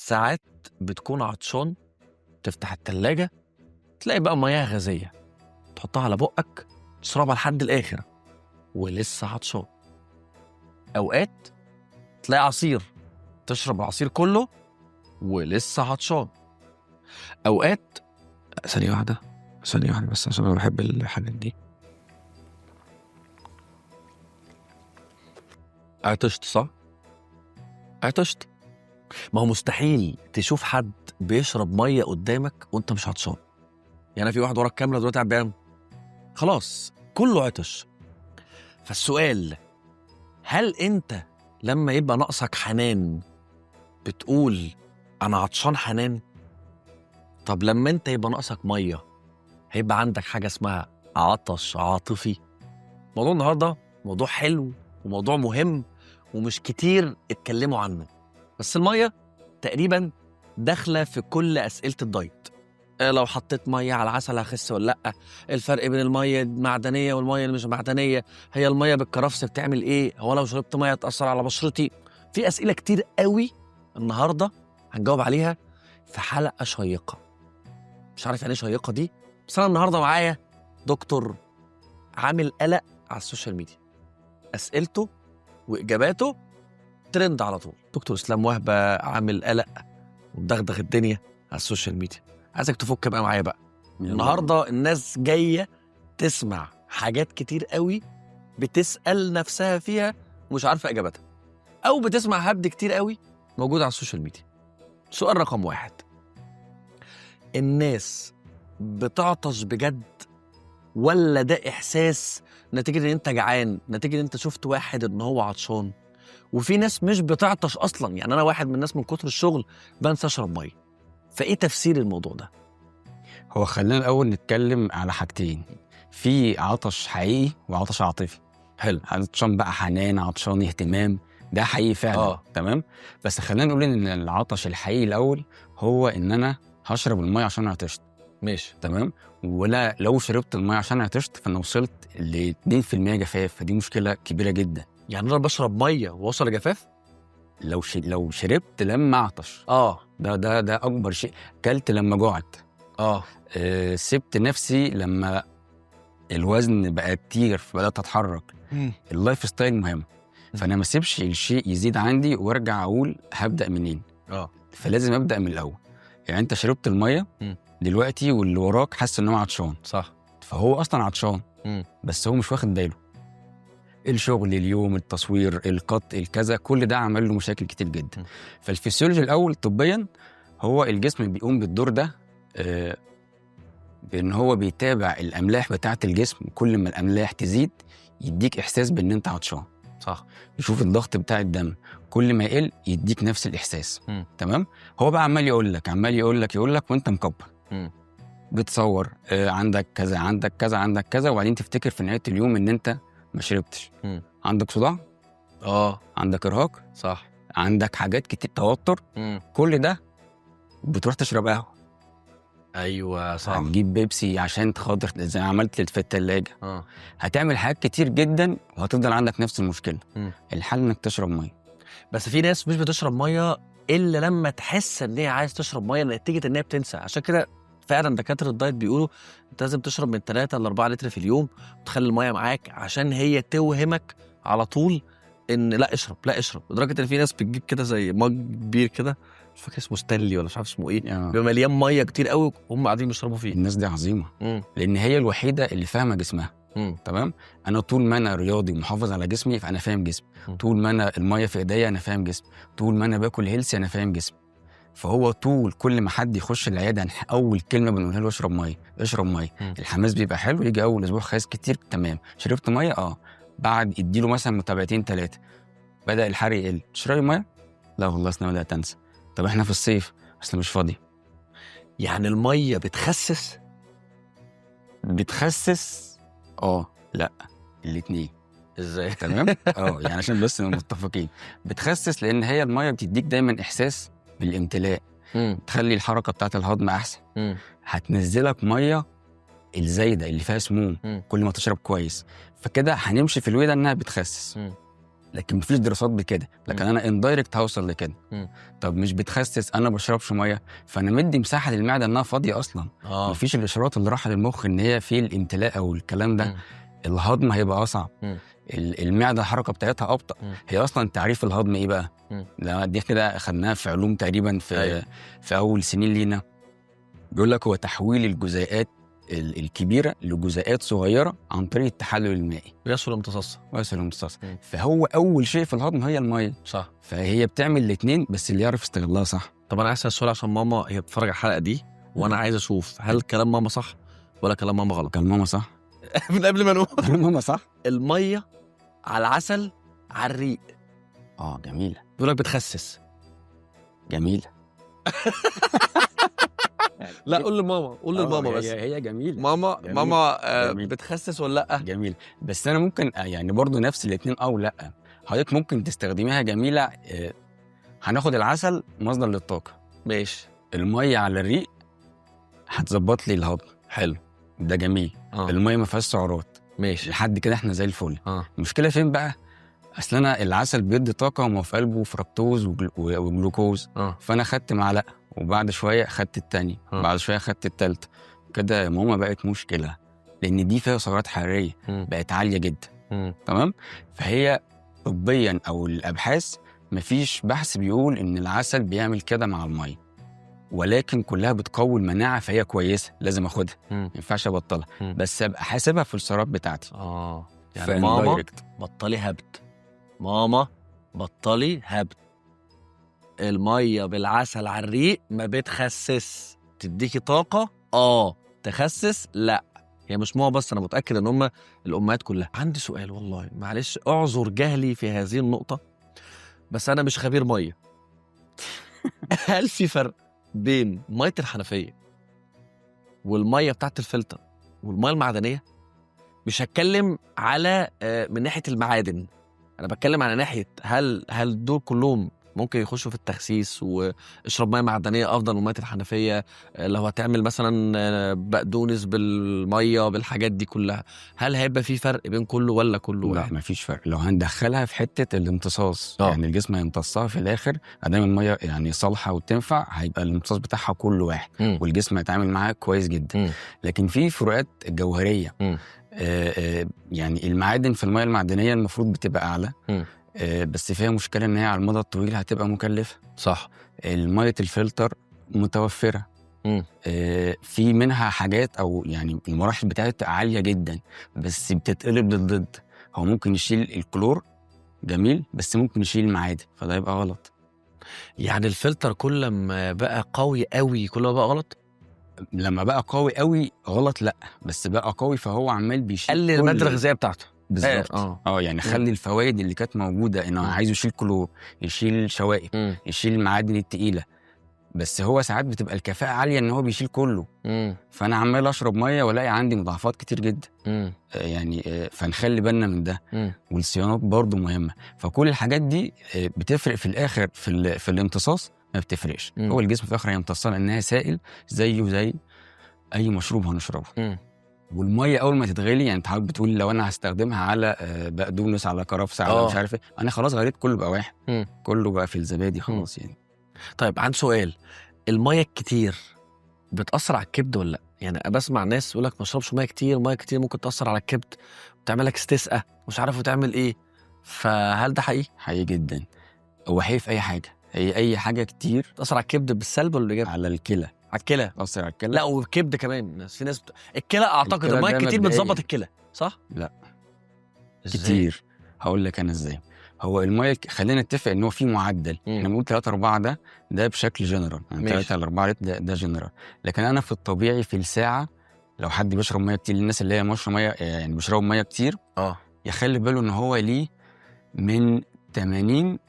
ساعات بتكون عطشان، تفتح التلاجة تلاقي بقى مياه غازية، تحطها على بقك تشربها لحد الآخر ولسه عطشان. أوقات تلاقي عصير، تشرب العصير كله ولسه عطشان. أوقات ثانية واحدة بس عشان أنا بحب الحاجات دي. عطشت صح؟ عطشت. ما هو مستحيل تشوف حد بيشرب مية قدامك وانت مش عطشان. يعني في واحد ورا الكاميرا دلوقتي عم خلاص كله عطش. فالسؤال، هل انت لما يبقى ناقصك حنان بتقول انا عطشان حنان؟ طب لما انت يبقى ناقصك مية هيبقى عندك حاجة اسمها عطش عاطفي؟ موضوع النهاردة موضوع حلو وموضوع مهم ومش كتير اتكلموا عنه، بس المية تقريبا داخلة في كل أسئلة الدايت. لو حطيت مية على العسل هخس ولا لأ؟ الفرق بين المية المعدنية والمية اللي مش معدنية؟ هي المية بالكرفس بتعمل إيه؟ هو لو شربت مية تأثر على بشرتي؟ في أسئلة كتير قوي النهاردة هنجاوب عليها في حلقة شيقة. مش عارف يعني شيقة دي، بس أنا النهاردة معايا دكتور عامل قلق على السوشيال ميديا، أسئلته وإجاباته ترند على طول. دكتور إسلام وهبة عامل قلق ومدغدغ الدنيا على السوشيال ميديا. عايزك تفك بقى معايا بقى. النهارده الناس جايه تسمع حاجات كتير قوي بتسأل نفسها فيها ومش عارفه اجابتها، او بتسمع هبد كتير قوي موجود على السوشيال ميديا. سؤال رقم 1، الناس بتعطش بجد ولا ده احساس نتيجه ان انت جعان، نتيجه ان انت شفت واحد ان هو عطشان؟ وفي ناس مش بتعطش اصلا، يعني انا واحد من الناس من كتر الشغل بنسى اشرب ميه. فايه تفسير الموضوع ده؟ هو خلينا الأول نتكلم على حاجتين، في عطش حقيقي وعطش عاطفي. حلو. عطشان بقى حنان، عطشان اهتمام، ده حقيقي فعلا. تمام. بس خلينا نقول ان العطش الحقيقي الأول هو ان انا هشرب المية عشان عطشت. ماشي. تمام. ولا لو شربت المية عشان عطشت فانا وصلت ل 2% جفاف، فدي مشكلة كبيرة جدا. يعني انا بشرب ميه ووصل لجفاف؟ لو شربت لما اعطش ده اكبر شيء. كلت لما جوعت. سبت نفسي لما الوزن بقى كتير فبدات اتحرك. اللايف ستايل مهم، فانا ما اسيبش الشيء يزيد عندي وارجع اقول هبدا منين. فلازم ابدا من الاول. يعني انت شربت الميه دلوقتي واللي وراك حاسس ان هو عطشان، صح؟ فهو اصلا عطشان بس هو مش واخد باله. الشغل، اليوم، التصوير، القط، الكذا، كل ده عمل له مشاكل كتير جدا. فالفسيولوجي الاول طبيا هو الجسم بيقوم بالدور ده بان هو بيتابع الاملاح بتاعه الجسم. كل ما الاملاح تزيد يديك احساس بان انت عطشان. صح. يشوف الضغط بتاع الدم، كل ما يقل يديك نفس الاحساس. تمام. هو بقى عمال يقول لك وانت مكبر. بتصور عندك كذا عندك كذا عندك كذا، وبعدين تفتكر في نهايه اليوم ان انت ما شربتش. عندك صداع، عندك ارهاق، صح، عندك حاجات كتير، توتر. كل ده بتروح تشرب قهوه. ايوه صح. هتجيب بيبسي عشان خاطر زي ما عملت في التلاجة. هتعمل حاجات كتير جدا وهتفضل عندك نفس المشكله. الحل انك تشرب ميه. بس في ناس مش بتشرب ميه الا لما تحس ان هي عايز تشرب ميه نتيجه ان هي بتنسى. عشان كده فعلا دكاتره الدايت بيقولوا انت لازم تشرب من 3 ل 4 لتر في اليوم وتخلي الميه معاك عشان هي توهمك على طول ان لا اشرب لا اشرب. لدرجه ان في ناس بتجيب كده زي مج كبير كده، مش فاكر اسمه ستانلي ولا مش عارف اسمه ايه، بيبقى مليان ميه كتير قوي وهم قاعدين بيشربوا فيه. الناس دي عظيمه لان هي الوحيده اللي فاهمه جسمها. تمام. انا طول ما انا رياضي ومحافظ على جسمي فانا فاهم جسمي. طول ما انا الميه في ايديا انا فاهم جسمي. طول ما انا باكل هيلثي انا فاهم جسمي. فهو طول كل ما حد يخش العياده اول كلمه بنقولها له اشرب ميه اشرب ميه. الحماس بيبقى حلو، يجي اول اسبوع خايس كتير، تمام شربت ميه بعد اديله مثلا متابعتين 3 بدا الحرق يقل. تشربي ميه؟ لا والله انا بدات انسى. طب احنا في الصيف اصل مش فاضي. يعني الميه بتخسس لا الاثنين. ازاي؟ تمام. يعني عشان بس نبقى متفقين. بتخسس لان هي الميه بتديك دايما احساس بالامتلاء. تخلي الحركه بتاعه الهضم احسن. هتنزلك ميه الزايده اللي فيها سموم كل ما تشرب كويس، فكده هنمشي في الويده انها بتخسس. لكن مفيش دراسات بكده، لكن انا اندايركت هوصل لكده. طب مش بتخسس، انا بشربش ميه، فانا مدي مساحه للمعده انها فاضيه اصلا. مفيش الاشارات اللي راحه للمخ ان هي في الامتلاء او الكلام ده. الهضم هيبقى اصعب. المعده الحركه بتاعتها ابطا. هي اصلا تعريف الهضم ايه بقى؟ دي كده اخدناها في علوم تقريبا في اول سنين لينا. بيقول لك هو تحويل الجزيئات الكبيره لجزيئات صغيره عن طريق التحلل المائي. ويصل امتصاصها. فهو اول شيء في الهضم هي الميه. صح. فهي بتعمل الاثنين، بس اللي يعرف يستغلها صح. طب انا عايز اسال سؤال عشان ماما هي بتتفرج على الحلقه دي وانا عايز اشوف هل كلام ماما صح ولا كلام ماما غلط. كلام ماما صح. من قبل ما نقول كلام ماما صح. الميه على العسل على الريق. جميله. بيقول لك بتخسس. جميله. لا قول لماما، قول لماما بس. هي جميله. ماما بتخسس ولا لا؟ جميل. بس انا ممكن يعني برضو نفس الاثنين لا. حضرتك ممكن تستخدميها جميله. هناخد العسل مصدر للطاقه، ماشي. الميه على الريق هتظبط لي الهضم. حلو، ده جميل. الميه ما فيهاش سعرات، ماشي، لحد كده احنا زي الفل. المشكله فين بقى؟ اصل انا العسل بيدي طاقه وما في قلبه فركتوز وجلوكوز. فانا خدت معلقه وبعد شويه خدت التانية، بعد شويه خدت التالتة، كده يا ماما بقت مشكله، لان دي فيها سعرات حراريه بقت عاليه جدا. تمام. فهي طبيا او الابحاث مفيش بحث بيقول ان العسل بيعمل كده مع الميه، ولكن كلها بتقوي المناعه، فهي كويسه لازم اخدها، ما ينفعش ابطلها، بس ابقى حاسبها في السعرات بتاعتي. يعني ماما بطلي هبد، ماما بطلي هبد، الميه بالعسل على الريق ما بتخسس، تديكي طاقه تخسس لا. هي مش ماما بس، انا متاكد ان هم الامهات كلها. عندي سؤال والله معلش اعذر جهلي في هذه النقطه، بس انا مش خبير ميه. هل في فرق بين ميه الحنفيه والميه بتاعت الفلتر والميه المعدنيه؟ مش هتكلم على من ناحيه المعادن، انا بتكلم على ناحيه هل دول كلهم ممكن يخشوا في التخسيس، واشرب ميه معدنيه افضل من ميه الحنفيه لو هتعمل مثلا بقدونس بالميه بالحاجات دي كلها؟ هل هيبقى في فرق بين كله ولا كله واحد؟ لا مفيش فرق. لو هندخلها في حته الامتصاص يعني الجسم هيمتصها في الاخر، ادام الميه يعني صالحه وتنفع، هيبقى الامتصاص بتاعها كله واحد والجسم هيتعامل معاها كويس جدا. لكن في فروقات جوهريه. يعني المعادن في الميه المعدنيه المفروض بتبقى اعلى، بس فيها مشكله ان هي على المدى الطويل هتبقى مكلفه. صح. الميه الفلتر متوفره، في منها حاجات او يعني المراحل بتاعتها عاليه جدا، بس بتتقلب للضد. هو ممكن يشيل الكلور جميل، بس ممكن يشيل المعادن، فده يبقى غلط. يعني الفلتر كل ما بقى قوي قوي كل ما بقى غلط؟ لما بقى قوي قوي غلط لا، بس بقى قوي فهو عمال بيشيل قلل الماده الغذائيه بتاعته. بالظبط. يعني خلي الفوائد اللي كانت موجوده، انه عايز يشيل كلور، يشيل شوائب، يشيل المعادن التقيله، بس هو ساعات بتبقى الكفاءه عاليه ان هو بيشيل كله. فانا عمال اشرب ميه والاقي عندي مضاعفات كتير جدا. يعني فنخلي بالنا من ده. والصيانات برضو مهمه. فكل الحاجات دي بتفرق في الاخر في الامتصاص ما بتفرقش. هو الجسم في الاخر هيمتصها لانها سائل زيه زي اي مشروب هنشربه. والميه اول ما تتغلي، يعني انت حضرتك بتقول لو انا هستخدمها على بقدونس على كرفس على مش عارف ايه، انا خلاص غليت كله بقى واحد. كله بقى في الزبادي خلاص. يعني طيب عندي سؤال، الميه الكتير بتاثر على الكبد ولا لا؟ يعني بسمع ناس يقول لك ما تشربش ميه كتير، ميه كتير ممكن تاثر على الكبد وتعمل لك استسقاء مش عارف تعمل ايه، فهل ده حقيقي؟ حقيقي جدا. هو حقيقي في اي حاجه، هي اي حاجه كتير تاثر على الكبد بالسلب ولا بالايجاب؟ على الكلى. على الكلى تاثر على الكلى. لا والكبد كمان، في ناس الكلى اعتقد الميه الكتير بتظبط الكلى صح؟ لا كتير. هقول لك انا ازاي. هو الميه خلينا نتفق ان هو في معدل. احنا بنقول 3-4 ده بشكل جنرال، يعني 3-4 لتر ده جنرال. لكن انا في الطبيعي في الساعه لو حد بيشرب ميه كتير، الناس اللي هي مشروب ميه يعني بيشربوا ميه كتير يخلي باله ان هو ليه من 80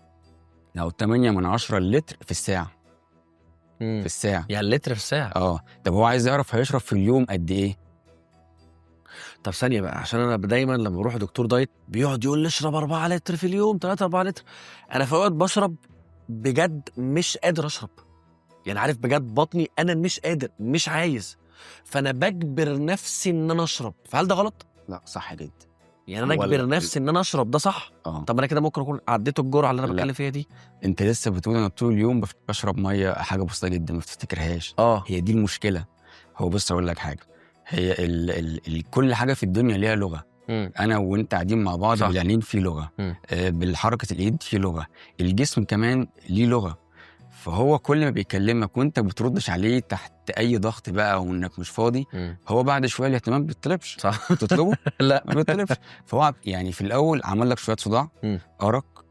أو 8 لتر في الساعه. في الساعه، يعني لتر في الساعه. طب هو عايز يعرف هيشرب في اليوم قد ايه. طب ثانيه بقى، عشان انا دايما لما بروح دكتور دايت بيقعد يقول لي اشرب 4 لتر في اليوم، 3-4 لتر. انا في اوقات بشرب بجد مش قادر اشرب، يعني عارف بجد بطني انا مش قادر مش عايز، فانا بجبر نفسي ان انا اشرب. فهل ده غلط؟ لا صح جدا. يعني انا اجبر نفسي ان انا اشرب ده صح؟ طب انا كده ممكن اكون عديت الجرعه اللي انا بتكلم فيها دي. انت لسه بتقول انا طول اليوم بشرب ميه، حاجه بسيطه جدا ما بتفتكرهاش. هي دي المشكله. هو بص اقول لك حاجه، هي كل حاجه في الدنيا ليها لغه. انا وانت قاعدين مع بعض بالعينين في لغه، بالحركه الايد في لغه، الجسم كمان ليه لغه. فهو كل ما بيكلمك وانت بتردش عليه تحت اي ضغط بقى وانك مش فاضي، هو بعد شويه الاهتمام بيطلبش. صح. بتطلبه؟ لا ما بيطلبش. فهو يعني في الاول عمل لك شويه صداع، ارق،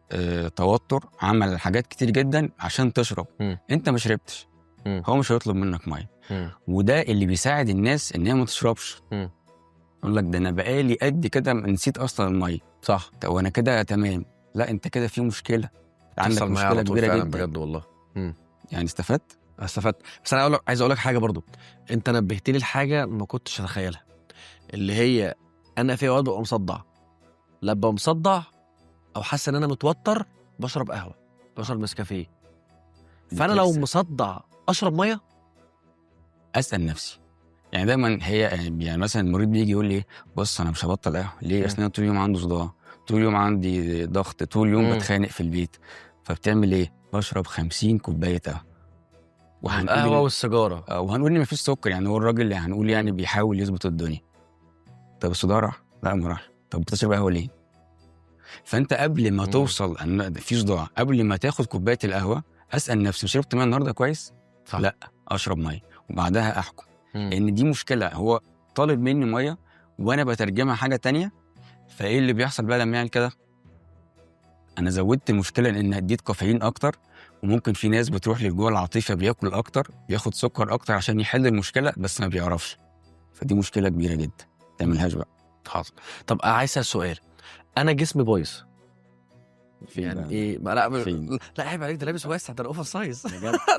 توتر، عمل حاجات كتير جدا عشان تشرب. انت ما شربتش، هو مش هيطلب منك ميه. وده اللي بيساعد الناس ان هي ما تشربش. يقول لك ده انا بقالي قد كده نسيت اصلا الميه. صح. طب وانا كده تمام؟ لا، انت كده في مشكله، عندك مشكله كبيره جدا بجد والله. يعني استفدت. بس انا عايز اقول لك حاجه برضو. انت نبهتني لحاجه ما كنتش اتخيلها، اللي هي انا في اوقات ببقى مصدع. لا ببقى مصدع او حاسس ان انا متوتر بشرب قهوه، بشرب نسكافيه. فانا لو مصدع اشرب ميه. اسال نفسي يعني دايما، هي يعني مثلا المريض بيجي يقول لي بص انا مش هبطل قهوه ليه؟ اصل انا طول اليوم عندي صداع، طول اليوم عندي ضغط، طول اليوم بتخانق في البيت. فبتعمل ايه؟ بشرب 50 كوبايه قهوه. القهوه والسيجاره. وهنقول ان مفيش سكر، يعني هو الراجل اللي هنقول يعني بيحاول يظبط الدنيا. طب الصداع راح؟ لا ما راح. طب بتشرب قهوه ليه؟ فانت قبل ما توصل ان في صداع، قبل ما تاخد كوبايه القهوه اسال نفسي شربت ميه النهارده كويس؟ صح. لا، اشرب ميه وبعدها احكم. لان دي مشكله، هو طالب مني ميه وانا بترجمها حاجه تانية. فايه اللي بيحصل بقى لما يعمل كده؟ انا زودت المشكله لان اديت كافيين اكتر، وممكن في ناس بتروح للجوع العاطفي بياكل اكتر، بياخد سكر اكتر عشان يحل المشكله بس ما بيعرفش. فدي مشكله كبيره جدا، ما تعملهاش بقى. حاضر. طب عايز اسال سؤال، انا جسمي بايظ يعني ايه؟ لا عيب عليك، ده لابس واسع، ده اوفر سايز.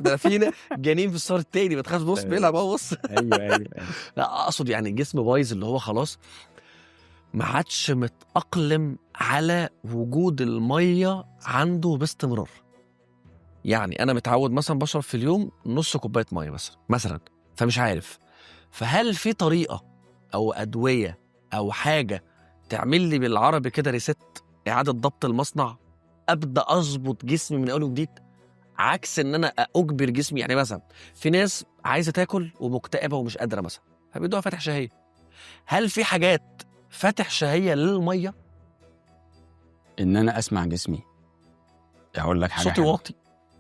ده فينا جنين في الصور التاني، ما تخافش، بص بيلعب اهو، بص. ايوه لا اقصد يعني جسم بايظ اللي هو خلاص ما عادش متأقلم على وجود الميه عنده باستمرار. يعني انا متعود مثلا بشرب في اليوم نص كوبايه ميه مثلا، فمش عارف. فهل في طريقه او ادويه او حاجه تعمل لي بالعربي كده ريست، اعاده ضبط المصنع، ابدا اظبط جسمي من اول وجديد، عكس ان انا اجبر جسمي؟ يعني مثلا في ناس عايزه تاكل ومكتئبه ومش قادره مثلا، فبيدوها فاتح شهيه. هل في حاجات فاتح شهيه للميه؟ ان انا اسمع جسمي. اقول لك حاجه، صوتي واطي.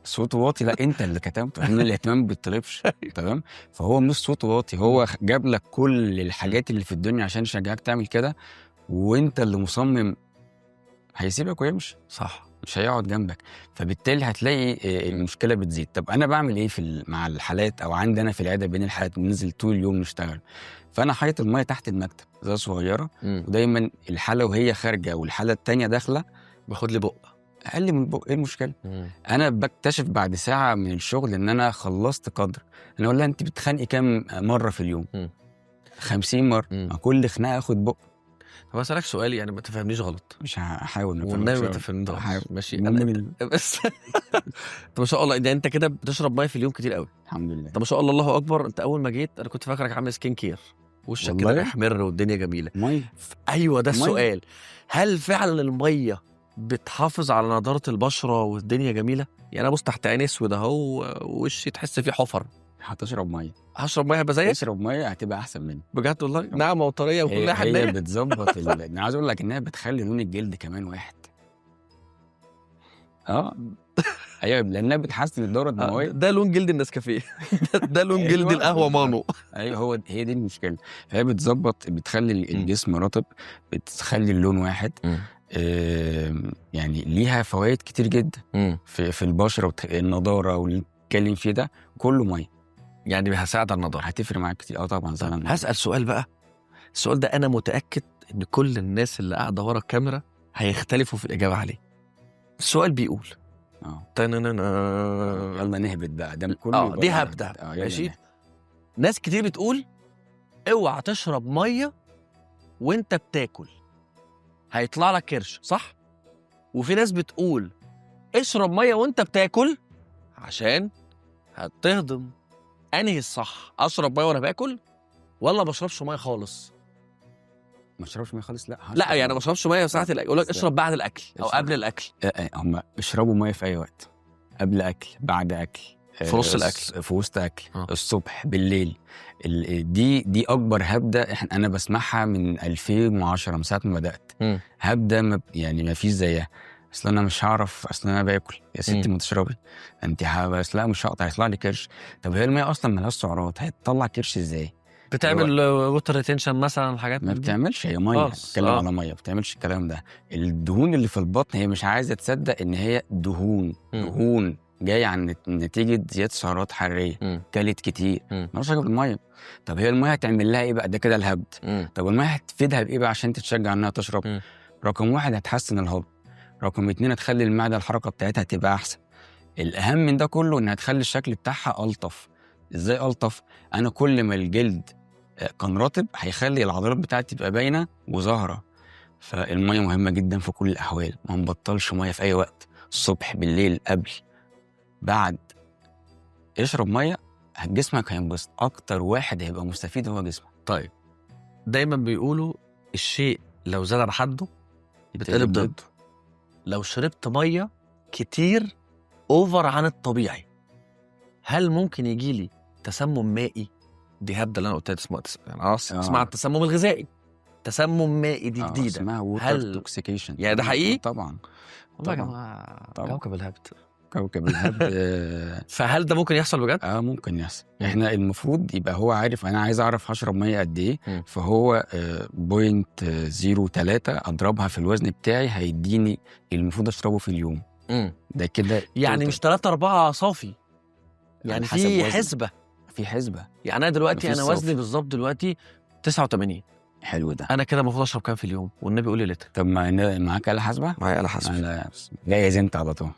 صوته واطي؟ لا انت اللي كتمته، ان الاهتمام ما بيطلبش. تمام. فهو مش صوته واطي، هو جاب لك كل الحاجات اللي في الدنيا عشان يشجعك تعمل كده، وانت اللي مصمم هيسيبك ويمشي. صح. مش هيقعد جنبك. فبالتالي هتلاقي المشكله بتزيد. طب انا بعمل ايه مع الحالات، او عندي انا في العياده بين الحالات بننزل طول اليوم نشتغل. فانا حاطط الميه تحت المكتب زي صغيره، ودايما الحاله وهي خارجه والحاله التانيه داخله باخد لي بق اقل من بق. ايه المشكله؟ انا بكتشف بعد ساعه من الشغل ان انا خلصت قدر. انا اقول لها انت بتخانقي كام مره في اليوم؟ 50 مره. كل خناقه اخد بق. طب اسالك سؤال، يعني ما تفهمنيش غلط. مش هحاول والنبي ما تفهمنيش غلط. ماشي بس طب ما شاء الله، انت كده بتشرب ميه في اليوم كتير قوي. الحمد لله. طب ما شاء الله، الله اكبر. انت اول ما جيت انا كنت فاكرك عامل سكين كير، وشك كده محمر والدنيا جميله. ميه. ايوه ده السؤال. هل فعلا الميه بتحافظ على نضاره البشره والدنيا جميله؟ يعني انا بص تحت عيني اسود اهو، وشي تحس فيه حفر. هتشرب ميه؟ هشرب ميه هبقى زيك؟ اشرب ميه هتبقى احسن مني بجد والله. ناعمه وطريه وكلها حنيه. هي بتظبط انا عايز اقول لك انها بتخلي لون الجلد كمان واحد. ايوه، لانها بتحسن الدوره الدمويه. ده لون جلد النسكافيه. ده لون جلد القهوه مانو. ايوه، هي دي المشكله. فهي بتظبط، بتخلي الجسم رطب، بتخلي اللون واحد. يعني ليها فوائد كتير جدا في البشره النضاره واللي بنتكلم فيه ده كله ميه. يعني هساعد على النضاره، هتفرق معاك كتير. طبعا. هسال سؤال بقى. السؤال ده انا متاكد ان كل الناس اللي قاعده ورا الكاميرا هيختلفوا في الاجابه عليه. السؤال بيقول يلا نهبط بقى ده كله. دي هبده. ماشي. ناس كتير بتقول اوعى تشرب ميه وانت بتاكل هيطلع لك كرش، صح؟ وفي ناس بتقول اشرب ميه وانت بتاكل عشان هتهضم. انهي الصح؟ اشرب ميه وانا باكل ولا بشربش ميه خالص؟ ما اشربش ميه خالص، لا لا يعني ما اشربش ميه ساعه الاكل، يقول لك اشرب بعد الاكل او قبل الاكل. هم اشربوا ميه في اي وقت، قبل اكل، بعد اكل، في نص الاكل، في وسط اكل، الصبح، بالليل. دي اكبر هبده انا بسمعها من 2010 من ساعه ما بدات. هبده يعني ما فيش زيها. اصل انا مش هعرف، اصل انا باكل يا ستي ما تشربي انت بس لا مش هقطع هيطلع لي كرش. طب هي الميه اصلا مالهاش سعرات، هتطلع كرش ازاي؟ بتعمل ووتر ريتنشن مثلا، الحاجات ما بتعملش، هي ميه، بتكلم على ميه، ما بتعملش الكلام ده. الدهون اللي في البطن هي مش عايزه تصدق ان هي دهون. دهون جايه عن نتيجه زياده سعرات حراريه، كلت كتير، مالهاش حاجه بالميه. طب هي الميه هتعمل لها ايه بقى؟ ده كده الهبد. طب الميه هتفيدها بايه بقى عشان تتشجع انها تشرب؟ رقم 1 هتحسن الهضم، رقم 2 هتخلي المعده الحركه بتاعتها تبقى احسن. الاهم من ده كله انها تخلي الشكل بتاعها الطف. ازاي الطف؟ انا كل ما الجلد كان رطب هيخلي العضلات بتاعتي تبقى باينه وظاهره. فالميه مهمه جدا في كل الاحوال، ما نبطلش ميه في اي وقت، الصبح، بالليل، قبل، بعد. اشرب ميه، جسمك هينبسط. اكتر واحد هيبقى مستفيد هو جسمك. طيب دايما بيقولوا الشيء لو زاد عن حده بتقلب ضده. لو شربت ميه كتير اوفر عن الطبيعي، هل ممكن يجيلي تسمم مائي؟ دي هبده اللي انا قلتها، يعني اسمها التسمم الغذائي. تسمم مائي دي جديده، اسمها ووتر توكسيكيشن. يعني ده حقيقي؟ طبعا والله يا جماعه كوكب الهبد، كوكب الهبد. فهل ده ممكن يحصل بجد؟ ممكن يحصل. احنا المفروض يبقى هو عارف انا عايز اعرف هشرب ميه قد ايه، فهو 0.03 اضربها في الوزن بتاعي هيديني المفروض اشربه في اليوم. ده كده يعني مش 3-4 صافي، يعني في حسبه. في حسبه. يعني انا دلوقتي انا وزني بالظبط دلوقتي 89. حلو ده. انا كده المفروض اشرب كام في اليوم؟ والنبي قول لي لتر. طب معاك آلة حاسبه؟ معايا آلة حاسبه. جايز انت على طول.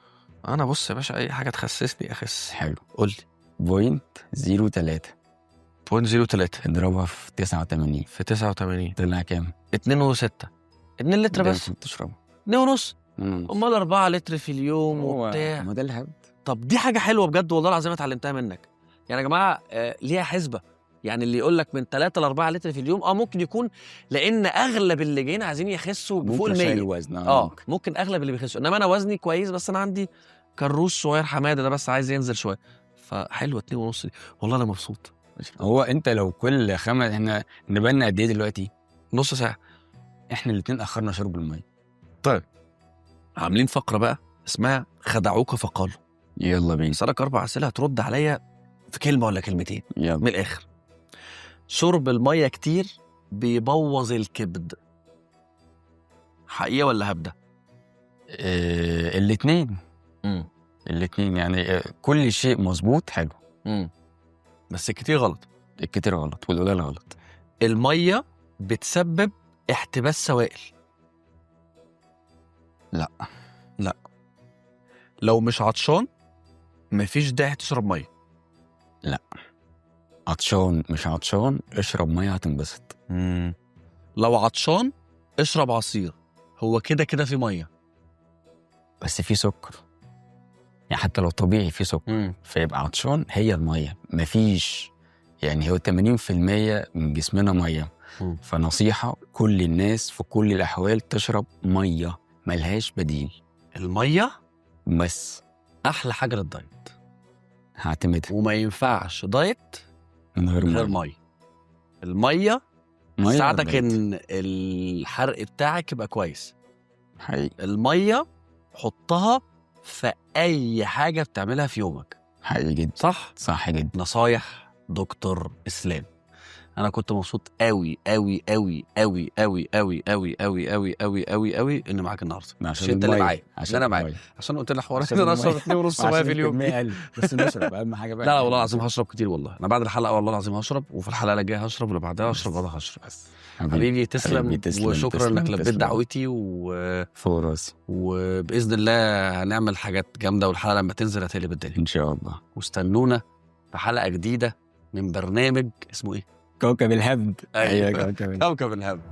انا بص يا باشا، اي حاجه تخسسني اخس. حلو، قول لي. 0.03 اضربها في 89. في 89 طلع كام؟ 2.6. 2 لتر بس تشربه. 2.5. امال 4 لتر في اليوم وبتاع. ما ده الهبد. طب دي حاجه حلوه بجد والله العظيم، اتعلمتها منك. يعني يا جماعه ليها حسبه. يعني اللي يقول لك من 3-4 لتر في اليوم ممكن يكون لان اغلب اللي جايين عايزين يخسوا فوق ال 100 وزن. ممكن اغلب اللي بيخسوا، انما انا وزني كويس، بس انا عندي كروش صغير حماده ده بس عايز ينزل شويه. فحلوه 2.5 دي، والله انا مبسوط. هو انت لو كل احنا نبقى قد ايه دلوقتي؟ نص ساعه. احنا الاثنين اخرنا شرب الميه. طيب عاملين فقره بقى اسمها خدعوك فقالوا. يلا بينا. اسالك 4 اسئله هترد عليا في كلمه ولا كلمتين. يلا. من الاخر، شرب الميه كتير بيبوظ الكبد، حقيقه ولا هبده؟ الاثنين. الاثنين يعني كل شيء مظبوط حلو. بس الكتير غلط. الكتير غلط والقليل غلط. الميه بتسبب احتباس سوائل. لا. لو مش عطشان مفيش داعي تشرب ميه. لا. عطشان مش عطشان اشرب ميه هتنبسط. لو عطشان اشرب عصير، هو كده كده في ميه بس في سكر. يعني حتى لو طبيعي في سكر فيبقى عطشان. هي الميه مفيش، يعني هو 80% من جسمنا ميه. فنصيحه كل الناس في كل الاحوال تشرب ميه، ملهاش بديل. الميه بس احلى حاجه للدايت، هعتمدها. وما ينفعش دايت من غير ميه. الميه تساعدك ان الحرق بتاعك يبقى كويس. حقيقي. الميه حطها في اي حاجه بتعملها في يومك. حقيقي جدا. صح جدا. نصايح دكتور اسلام. انا كنت مبسوط قوي قوي قوي قوي قوي قوي قوي قوي قوي قوي قوي قوي ان معاك النهارده. عشان انت اللي معايا، عشان انا معاك، عشان قلت لك حوار ان انا اشرب 2.5 ميه في اليوم. بس نشرب اهم حاجه بقى. لا والله العظيم هشرب كتير، والله انا بعد الحلقه والله العظيم هشرب، وفي الحلقه اللي جايه هشرب، واللي بعدها هشرب، وبعدها هشرب. بس حبيبي تسلم وشكرا انك لبيت دعوتي فوق راسي. وباذن الله هنعمل حاجات جامده، والحلقه لما تنزل هتقلب الدنيا ان شاء الله. واستنونا في حلقه جديده من برنامج اسمه ايه؟ كوكب الهبد. ايوه كوكب الهبد.